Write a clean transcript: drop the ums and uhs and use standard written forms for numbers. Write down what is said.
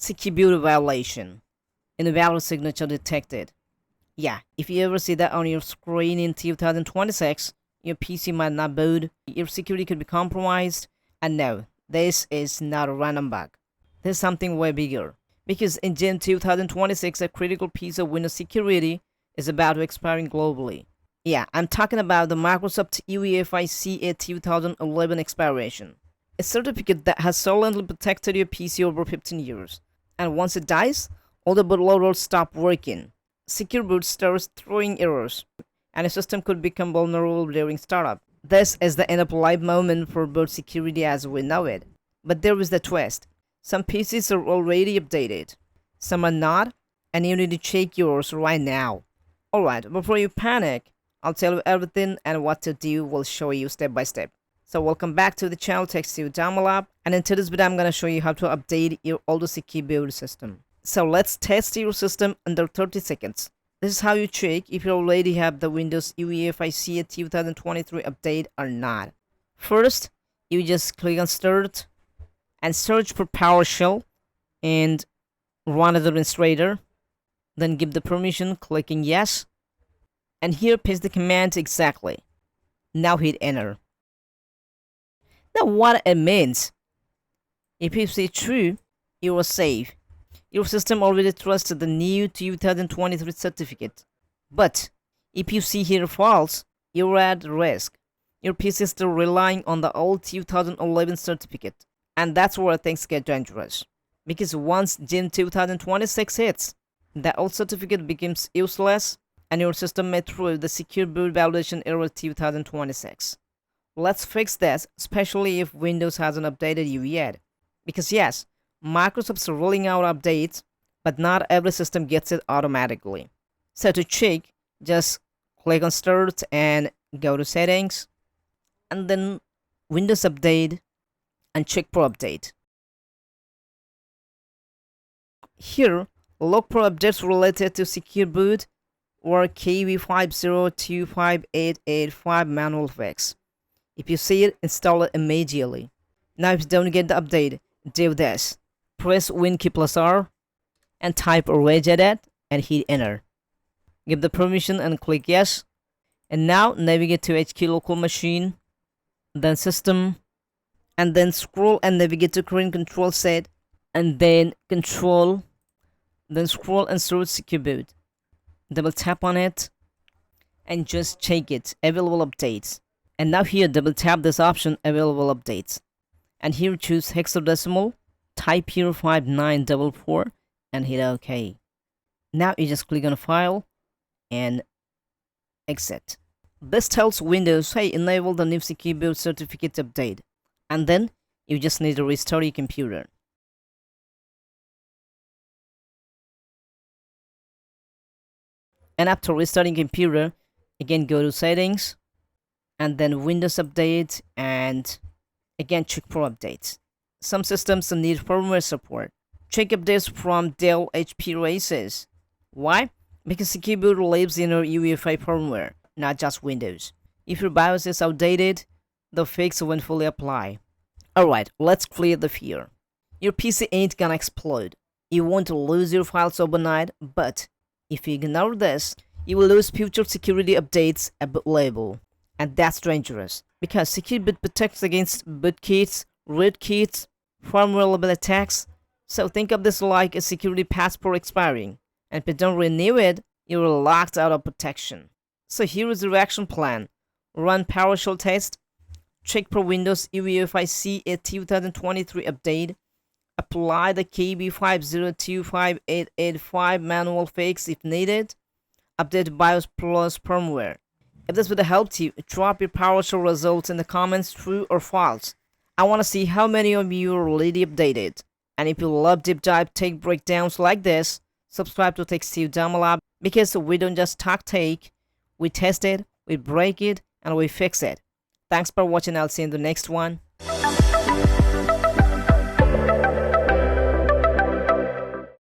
Secure boot violation. Invalid signature detected. Yeah, if you ever see that on your screen in 2026, your PC might not boot, your security could be compromised, and no, this is not a random bug. This is something way bigger. Because in June 2026, a critical piece of Windows security is about to expire globally. Yeah, I'm talking about the Microsoft UEFI CA 2011 expiration. A certificate that has solidly protected your PC over 15 years. And once it dies, all the bootloaders stop working. Secure boot starts throwing errors, and a system could become vulnerable during startup. This is the end of life moment for boot security as we know it. But there is the twist. Some PCs are already updated, some are not, and you need to check yours right now. Alright, before you panic, I'll tell you everything and what to do. We'll show you step by step. So welcome back to the channel Tech Sudama Lab, and in today's video I'm going to show you how to update your older secure boot system. So let's test your system under 30 seconds. This is how you check if you already have the Windows UEFI CA 2023 update or not. First, you just click on Start and search for PowerShell and run as administrator. Then give the permission, clicking Yes. And here paste the command exactly. Now hit Enter. Now what it means, if you say true, you are safe. Your system already trusts the new 2023 certificate. But if you see here false, you're at risk. Your PC is still relying on the old 2011 certificate. And that's where things get dangerous. Because once June 2026 hits, the old certificate becomes useless and your system may throw the secure boot validation error 2026. Let's fix this, especially if Windows hasn't updated you yet. Because yes, Microsoft's rolling out updates, but not every system gets it automatically. So to check, just click on Start and go to Settings, and then Windows Update, and check for update. Here, look for updates related to secure boot or KB5025885 manual fix. If you see it, install it immediately. Now if you don't get the update, do this. Press Win key plus R and type regedit and hit Enter. Give the permission and click Yes. And now navigate to HQ local machine, then System, and then scroll and navigate to current control set, and then Control, then scroll and search Secure Boot. Double tap on it and just check it, available updates. And now here double tap this option, available updates. And here choose hexadecimal, type here 5944 and hit OK. Now you just click on File and Exit. This tells Windows, hey, enable the new secure boot certificate update. And then you just need to restart your computer. And after restarting computer, again go to Settings and then Windows Update and again check for updates. Some systems need firmware support. Check updates from Dell, HP, or ASUS. Why? Because secure boot lives in your UEFI firmware, not just Windows. If your BIOS is outdated, the fix won't fully apply. Alright, let's clear the fear. Your PC ain't gonna explode. You won't lose your files overnight, but if you ignore this, you will lose future security updates at boot level. And that's dangerous, because secure boot protects against bootkits, rootkits, firmware level attacks. So think of this like a security passport expiring, and if you don't renew it, you're locked out of protection. So here is the reaction plan. Run PowerShell test, check for Windows UEFI CA 2023 update, apply the KB5025885 manual fix if needed, update BIOS plus firmware. If this video helped you, drop your PowerShell results in the comments, true or false. I want to see how many of you are already updated. And if you love deep dive tech breakdowns like this, subscribe to Tech Sudama Lab, because we don't just talk tech, we test it, we break it, and we fix it. Thanks for watching. I'll see you in the next one.